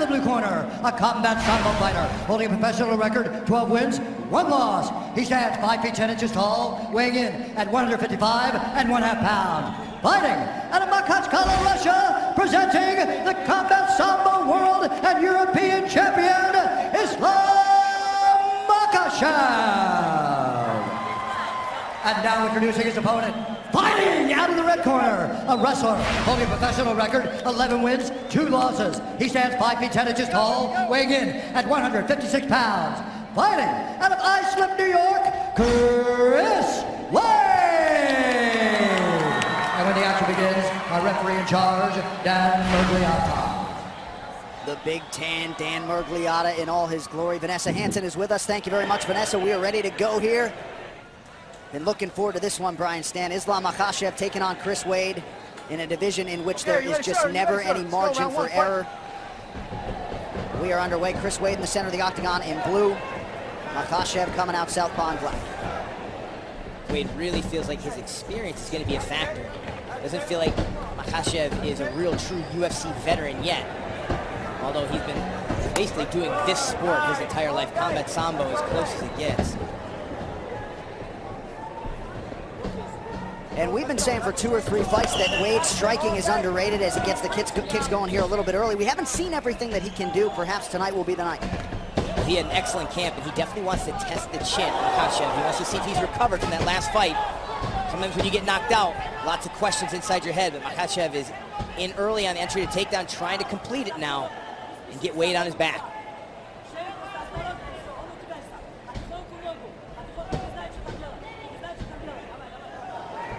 the blue corner, a combat sambo fighter holding a professional record, 12 wins, 1 loss. He stands 5 feet 10 inches tall, weighing in at 155 and 1/2 pounds. Fighting out of Makhachev, Russia, presenting the combat sambo world and European champion, Makhachev. And now introducing his opponent, fighting out of the red corner, a wrestler holding a professional record, 11 wins, 2 losses. He stands 5 feet 10 inches tall, weighing in at 156 pounds. Fighting out of Islip, New York, Chris Wade. And when the action begins, our referee in charge, Dan Mergliata. The Big Tan, Dan Mergliata in all his glory. Vanessa Hansen is with us. Thank you very much, Vanessa. We are ready to go here. Been looking forward to this one, Brian Stan. Islam Makhachev taking on Chris Wade in a division in which there is just never any margin for error. We are underway. Chris Wade in the center of the octagon in blue. Makhachev coming out southpaw in black. Wade really feels like his experience is going to be a factor. Doesn't feel like Makhachev is a real true UFC veteran yet. Although he's been basically doing this sport his entire life. Combat Sambo as close as it gets. And we've been saying for 2 or 3 fights that Wade's striking is underrated as he gets the kicks going here a little bit early. We haven't seen everything that he can do. Perhaps tonight will be the night. He had an excellent camp, and he definitely wants to test the chin, Makhachev. He wants to see if he's recovered from that last fight. Sometimes when you get knocked out, lots of questions inside your head, but Makhachev is in early on the entry to takedown, trying to complete it now and get Wade on his back.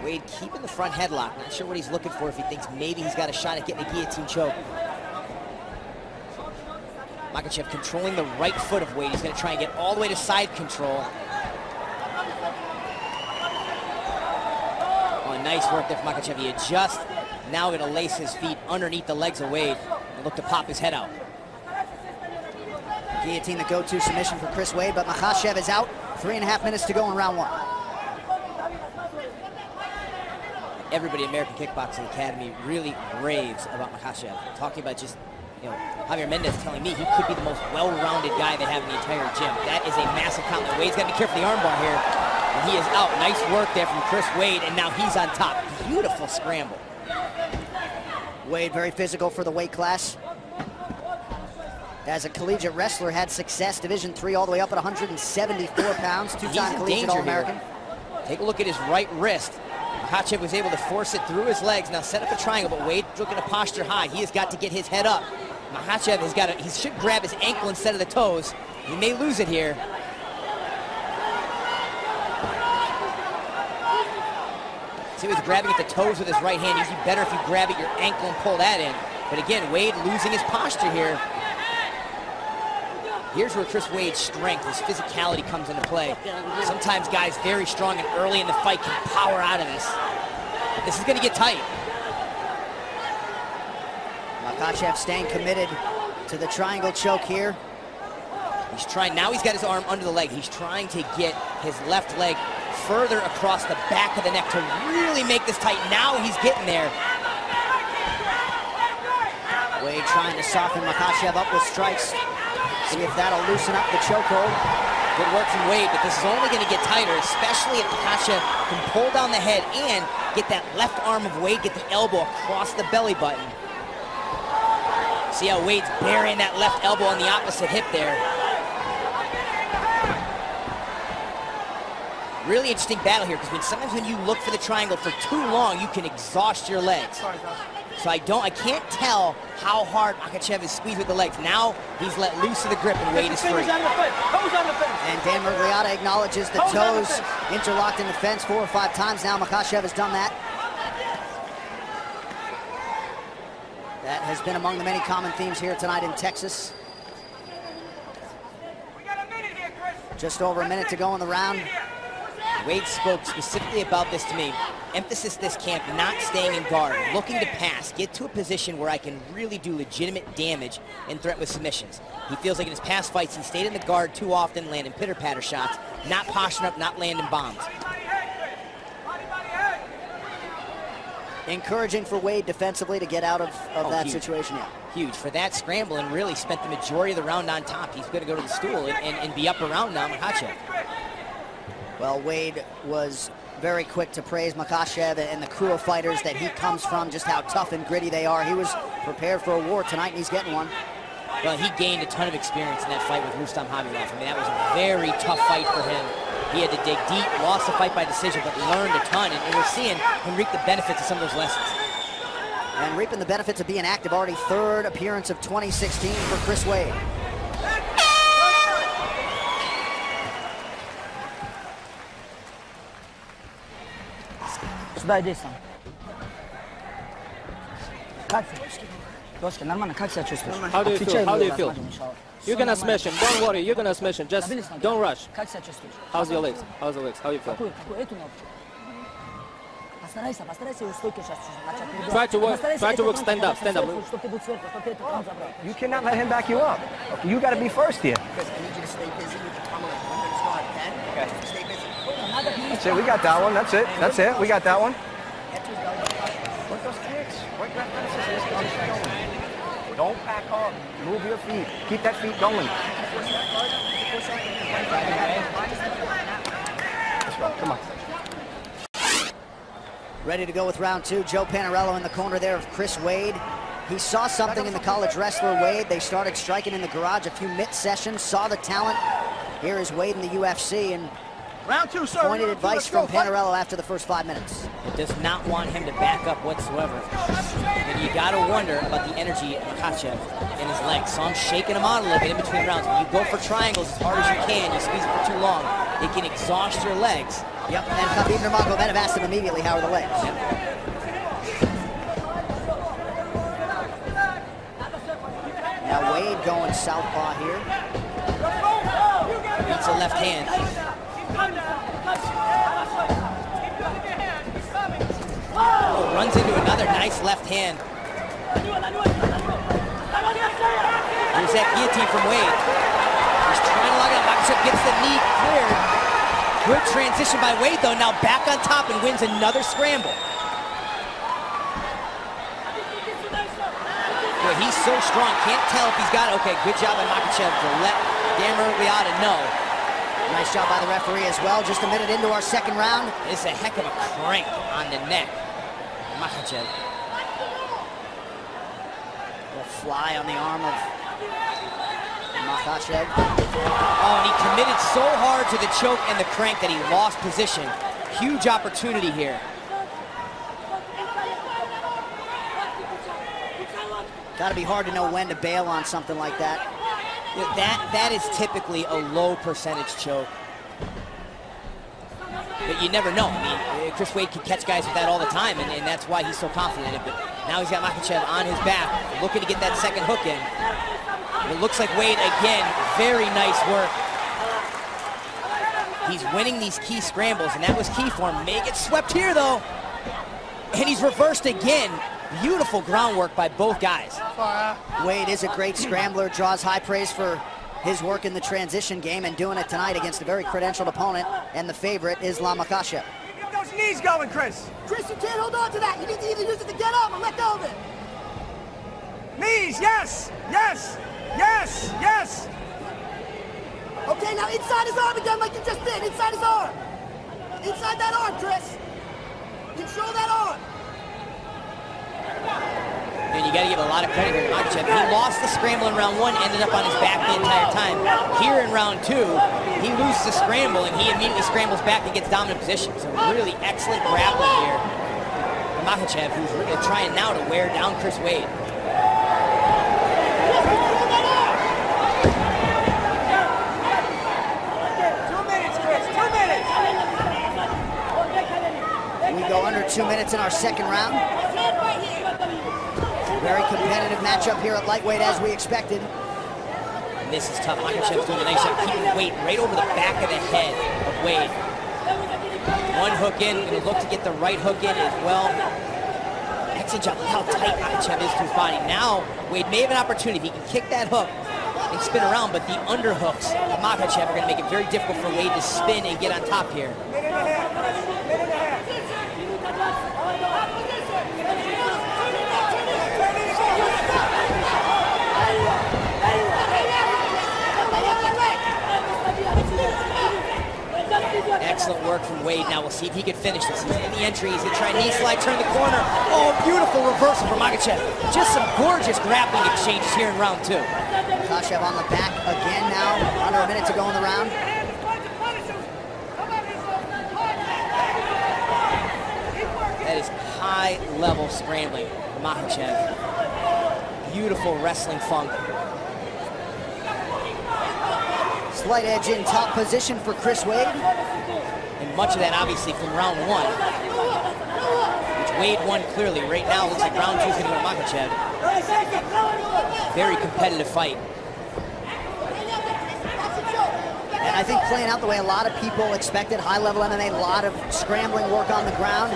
Wade keeping the front headlock. Not sure what he's looking for, if he thinks maybe he's got a shot at getting a guillotine choke. Makhachev controlling the right foot of Wade. He's going to try and get all the way to side control. Oh, nice work there from Makhachev. He adjusts. Now going to lace his feet underneath the legs of Wade and look to pop his head out. Guillotine, the go-to submission for Chris Wade, but Makhachev is out. 3.5 minutes to go in round 1. Everybody at American Kickboxing Academy really raves about Makhachev. Talking about just, Javier Mendez telling me he could be the most well-rounded guy they have in the entire gym. That is a massive compliment. Wade's got to be careful of the armbar here. And he is out. Nice work there from Chris Wade, and now he's on top. Beautiful scramble. Wade very physical for the weight class. As a collegiate wrestler, had success, Division III all the way up at 174 pounds, 2-time collegiate All-American. Take a look at his right wrist. Makhachev was able to force it through his legs. Now set up a triangle, but Wade looking to posture high. He has got to get his head up. Makhachev has got to, he should grab his ankle instead of the toes. He may lose it here. See, he's grabbing at the toes with his right hand. Usually better if you grab at your ankle and pull that in. But again, Wade losing his posture here. Here's where Chris Wade's strength, his physicality comes into play. Sometimes guys very strong and early in the fight can power out of this. This is going to get tight. Makhachev staying committed to the triangle choke here. He's trying, now he's got his arm under the leg. He's trying to get his left leg further across the back of the neck to really make this tight. Now he's getting there. Wade trying to soften Makhachev up with strikes. See if that'll loosen up the chokehold. Good work from Wade, but this is only going to get tighter, especially if Makhachev can pull down the head and get that left arm of Wade, get the elbow across the belly button. See how Wade's burying that left elbow on the opposite hip there. Really interesting battle here, because sometimes when you look for the triangle for too long, you can exhaust your legs. So I can't tell how hard Makhachev is squeezed with the legs. Now he's let loose of the grip and Wade is free. And Dan Mergliata acknowledges the toes interlocked in the fence 4 or 5 times now. Makhachev has done that. That has been among the many common themes here tonight in Texas. Just over a minute to go in the round. Wade spoke specifically about this to me. Emphasis this camp, not staying in guard, looking to pass, get to a position where I can really do legitimate damage and threaten with submissions. He feels like in his past fights, he stayed in the guard too often, landing pitter-patter shots, not posturing up, not landing bombs. Encouraging for Wade defensively to get out of that huge. Situation, yeah. Huge. For that scramble, and really spent the majority of the round on top. He's going to go to the stool and be up around now Makhachev. Well, Wade was very quick to praise Makhachev and the crew of fighters that he comes from, just how tough and gritty they are. He was prepared for a war tonight, and he's getting one. Well, he gained a ton of experience in that fight with Rustam Khamilov. I mean, that was a very tough fight for him. He had to dig deep, lost the fight by decision, but learned a ton. And we're seeing him reap the benefits of some of those lessons. And reaping the benefits of being active, already third appearance of 2016 for Chris Wade. Сюда иди сам. Как ты? Дочка, нормально, как себя чувствуешь? How do you feel? How do you feel? You're gonna smash him. Don't worry. You're gonna smash him. Just don't rush. Как себя чувствуешь? How's your legs? How's your legs? How you feel? Какую? Эту ногу. Постарайся его стойку сейчас начать перебирать. Try to work. Stand up. Stand up. Чтобы ты был сверху, чтобы ты эту ногу забрал. You cannot let him back you up. You got to be first here. Chris, I need you to stay busy with your tumbling. When things start, okay? Stay busy. That's it. We got that one. That's it. That's it. We got that one. Work those kicks. Work that Don't back up. Move your feet. Keep that feet going. Come on. Ready to go with round two. Joe Panarello in the corner there of Chris Wade. He saw something in the college wrestler Wade. They started striking in the garage, a few mitt sessions, saw the talent. Here is Wade in the UFC, and Round two, sir. pointed advice from Panarello after the first 5 minutes. It does not want him to back up whatsoever. And you got to wonder about the energy of Makhachev in his legs. So I'm shaking him out a little bit in between rounds. When you go for triangles as hard as you can, you squeeze it for too long, it can exhaust your legs. Yep, and Khabib Nurmagomedov asked him immediately, how are the legs? Yep. Now Wade going southpaw here. Beats a left hand. Oh, runs into another nice left hand. Here's that guillotine from Wade. He's trying to lock it up. Makhachev gets the knee cleared. Good transition by Wade, though. Now back on top and wins another scramble. Boy, he's so strong. Can't tell if he's got it. Okay, good job by Makhachev to let Dan Miragliotta know. Nice job by the referee as well. Just a minute into our second round. This is a heck of a crank on the neck. Makhachev. A fly on the arm of Makhachev. Oh, and he committed so hard to the choke and the crank that he lost position. Huge opportunity here. Got to be hard to know when to bail on something like that. Yeah, that is typically a low percentage choke. But you never know. I mean, Chris Wade can catch guys with that all the time, and that's why he's so confident in it. But now he's got Makhachev on his back, looking to get that second hook in. It looks like Wade, again, very nice work. He's winning these key scrambles, and that was key for him. May get swept here, though. And he's reversed again. Beautiful groundwork by both guys. Wade is a great scrambler, draws high praise for his work in the transition game, and doing it tonight against a very credentialed opponent, and the favorite, Islam Makhachev. Get those knees going, Chris. Chris, you can't hold on to that. You need to either use it to get up or let go of it. Knees, yes, yes, yes, yes. Okay, now inside his arm again like you just did. Inside his arm. Inside that arm, Chris. Control that arm. And you got to give a lot of credit here to Makhachev. He lost the scramble in round one, ended up on his back the entire time. Here in round two, he loses the scramble, and he immediately scrambles back and gets dominant position. So really excellent grappling here from Makhachev, who's really trying now to wear down Chris Wade. We go under 2 minutes in our second round. Very competitive matchup here at lightweight, as we expected. And this is tough. Makhachev's doing a nice job keeping weight right over the back of the head of Wade. One hook in, going to look to get the right hook in as well. Excellent job. Look how tight Makhachev is to his body. Now, Wade may have an opportunity. If he can kick that hook and spin around, but the underhooks of Makhachev are going to make it very difficult for Wade to spin and get on top here. from Wade now. We'll see if he can finish this. He's in the entry. He's going to try a knee slide, turn the corner. Oh, beautiful reversal from Makhachev. Just some gorgeous grappling exchanges here in round 2. Makhachev on the back again now. Under a minute to go in the round. That is high-level scrambling from Makhachev. Beautiful wrestling funk. Slight edge in top position for Chris Wade. And much of that obviously from round 1, which Wade won clearly. Right now, it looks like round 2 is going to go to Makhachev. Very competitive fight. And I think playing out the way a lot of people expected, high-level MMA, a lot of scrambling work on the ground.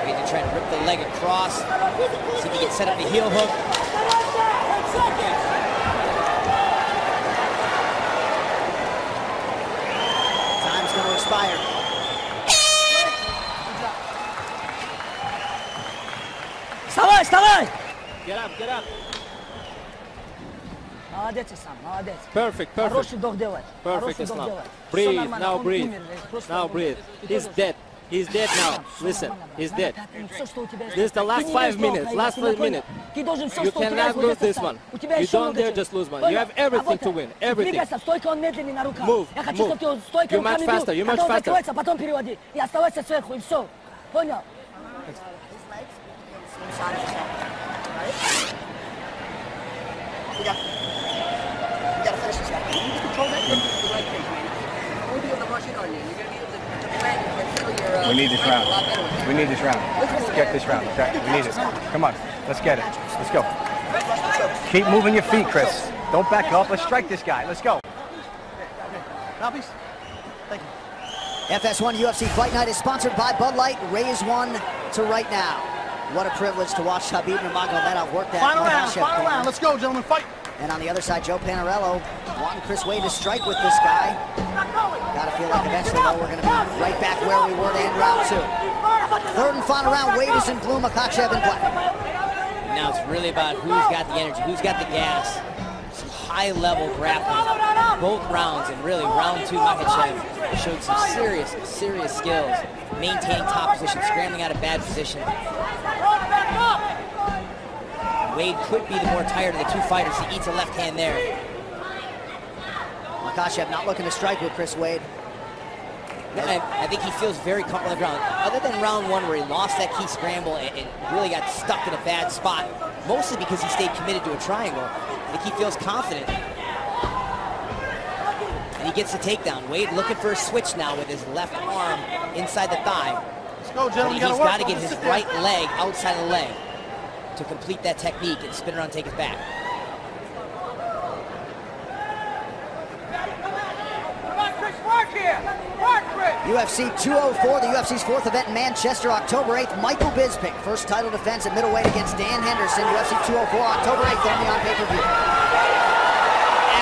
Wade trying to rip the leg across. See if he can set up the heel hook. Time's going to expire. Вставай, вставай! Get up, get up. Молодец, Ислам, молодец. Perfect, perfect. Хороший вдох делай. Perfect, Хороший вдох Islam. делай. Всё Breathe, нормально, now он breathe. умер, просто Now он breathe. умер. He's dead. He's dead now. Listen, he's dead. Всё, что у тебя есть. This is the Ты last не 5 имеешь minutes. права Last проиграть, 5 minutes. Ты должен всё, You что у тебя cannot есть, вот lose это this ставь. one. У тебя You еще don't много dare чего. just lose one. Понял? You have everything to win. Everything. Двигайся, стойка, он медленный на руках. Move, Я хочу, move. чтобы ты стойка You руками much бил, faster, you much когда он faster. закроется, потом переводи. И оставайся сверху, и все. Понял? We gotta finish this guy. You need to control that with the right kick, man. You won't be able to rush in on you. You're gonna be able to plan and feel your We need this fight round. a lot better with We need this round. Let's get this round. Okay? We need it. Come on. Let's get it. Let's go. Keep moving your feet, Chris. Don't back up. Let's strike this guy. Let's go. Now, please. Thank you. FS1 UFC Fight Night is sponsored by Bud Light. Raise one to right now. What a privilege to watch Khabib Nurmagomedov work that Makhachev corner. Let's go, gentlemen. Fight. And on the other side, Joe Panarello wanting Chris Wade to strike with this guy. Gotta feel like eventually, though, we're gonna be right back where we were to end round 2. Third and final round, Wade is in blue, Makhachev in black. Now it's really about who's got the energy, who's got the gas. Some high-level grappling both rounds, and really round 2, Makhachev showed some serious skills, maintaining top position, scrambling out of bad position. Wade could be the more tired of the two fighters. He eats a left hand there. Makhachev not looking to strike with Chris Wade. I think he feels very comfortable on the ground. Other than round 1 where he lost that key scramble and really got stuck in a bad spot, mostly because he stayed committed to a triangle, I think he feels confident. And he gets the takedown. Wade looking for a switch now with his left arm inside the thigh. Let's go, gentlemen. But he's got to get his right leg outside of the leg to complete that technique and spin around and take his back. UFC 204, the UFC's 4th event in Manchester, October 8th. Michael Bisping, first title defense at middleweight against Dan Henderson. UFC 204, October 8th, only on pay-per-view.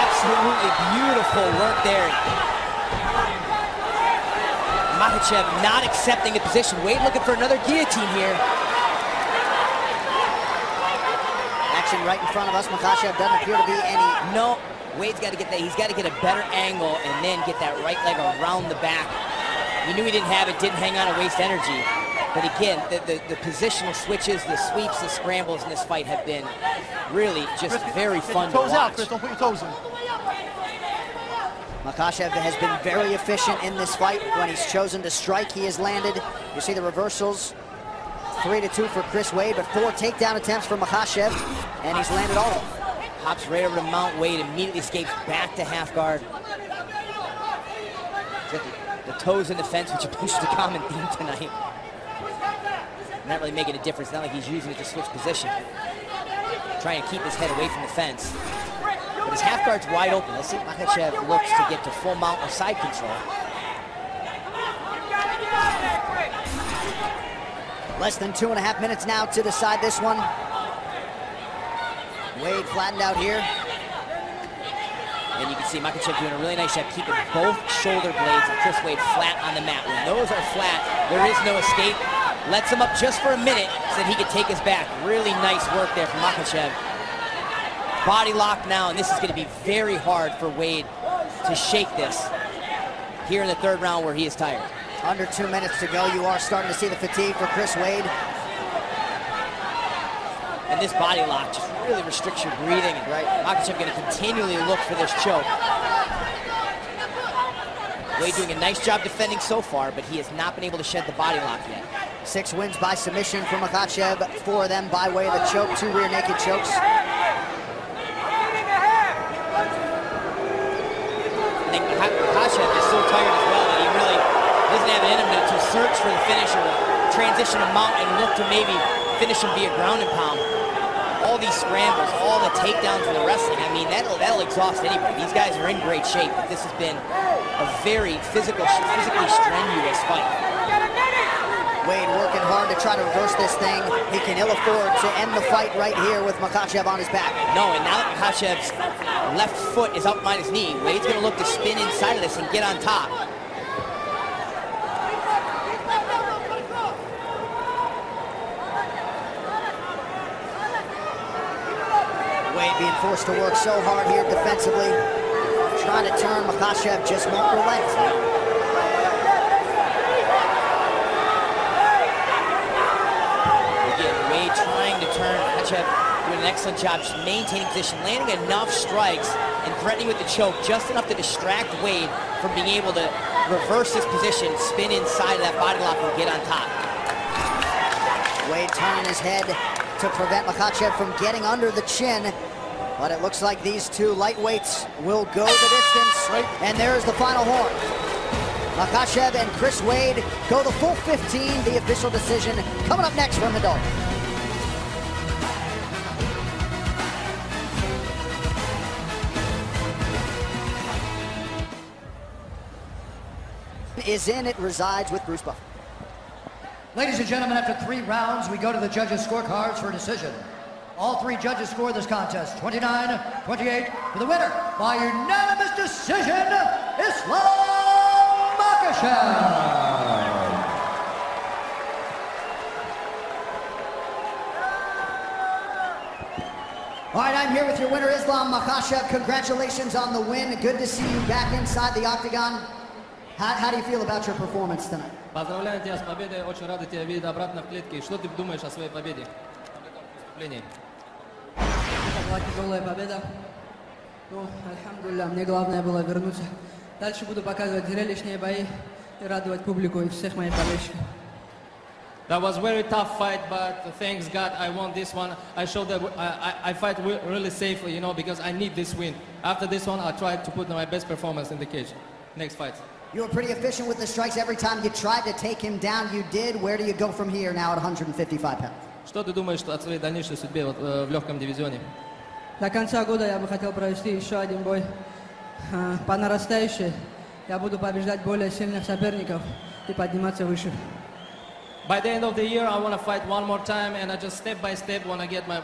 Absolutely beautiful work there. Makhachev not accepting a position. Wade looking for another guillotine here. Action right in front of us. Makhachev doesn't appear to be any. No, Wade's got to get that. He's got to get a better angle and then get that right leg around the back. He knew he didn't have it, didn't hang on to waste energy. But again, the positional switches, the sweeps, the scrambles in this fight have been really just very fun to watch. Toes out, Chris. Don't put your toes in. Makhachev has been very efficient in this fight. When he's chosen to strike, he has landed. You see the reversals. 3-2 for Chris Wade, but 4 takedown attempts for Makhachev, and he's landed all of them. Hops right over to mount Wade, immediately escapes back to half guard. The toes in the fence, which is a common theme tonight. Not really making a difference. Not like he's using it to switch position. Trying to keep his head away from the fence. But his half guard's wide open. Let's see if Makhachev looks to get to full mount or side control. Less than 2.5 minutes now to decide this one. Wade flattened out here. And you can see Makhachev doing a really nice job keeping both shoulder blades of Chris Wade flat on the mat. When those are flat, there is no escape. Lets him up just for a minute so that he can take his back. Really nice work there from Makhachev. Body lock now, and this is going to be very hard for Wade to shake this here in the third round where he is tired. Under 2 minutes to go. You are starting to see the fatigue for Chris Wade. And this body lock just really restricts your breathing. Right? Makhachev going to continually look for this choke. Wade doing a nice job defending so far, but he has not been able to shed the body lock yet. 6 wins by submission for Makhachev, 4 of them by way of the choke, 2 rear naked chokes. I think Makhachev is so tired as well that he really doesn't have it in him to search for the finish or transition him out and look to maybe finish him via ground and pound. All these scrambles, all the takedowns in the wrestling, I mean, that'll exhaust anybody. These guys are in great shape, but this has been a very physically strenuous fight. Wade working hard to try to reverse this thing. He can ill afford to end the fight right here with Makhachev on his back. No, and now that Makhachev's left foot is up behind his knee, Wade's going to look to spin inside of this and get on top. Wade being forced to work so hard here defensively. Trying to turn, Makhachev just won't relent. Again, Wade trying to turn. Makhachev doing an excellent job just maintaining position, landing enough strikes and threatening with the choke, just enough to distract Wade from being able to reverse his position, spin inside of that body lock and get on top. Wade turning his head to prevent Makhachev from getting under the chin. But it looks like these two lightweights will go the distance. And there's the final horn. Makhachev and Chris Wade go the full 15, the official decision coming up next from the Dome. Is in, it resides with Bruce Buffer. Ladies and gentlemen, after 3 rounds, we go to the judges' scorecards for a decision. All 3 judges score this contest 29-28 for the winner by unanimous decision, Islam Makhachev. All right, I'm here with your winner, Islam Makhachev. Congratulations on the win. Good to see you back inside the octagon. How do you feel about your performance tonight? Поздравляю тебя с победой, очень рады тебя видеть обратно в клетке. Что ты думаешь о своей победе? Была тяжелая победа. Ну, альхамдулилля, мне главное было вернуться. Дальше буду показывать зрелищные бои и радовать публику и всех моих болельщиков. That was a very tough fight, but thanks God I won this one. I showed that I fight really safe, you know, because I need this win. After this one, I tried to put my best performance in the cage. Next fight. You were pretty efficient with the strikes. Every time you tried to take him down, you did. Where do you go from here now at 155 pounds? Что ты думаешь о своей дальнейшей судьбе в легком дивизионе? До конца года я бы хотел провести еще один бой по нарастающей. Я буду побеждать более сильных соперников и подниматься выше. By the end of the year, I want to fight one more time, and I just step by step want to get my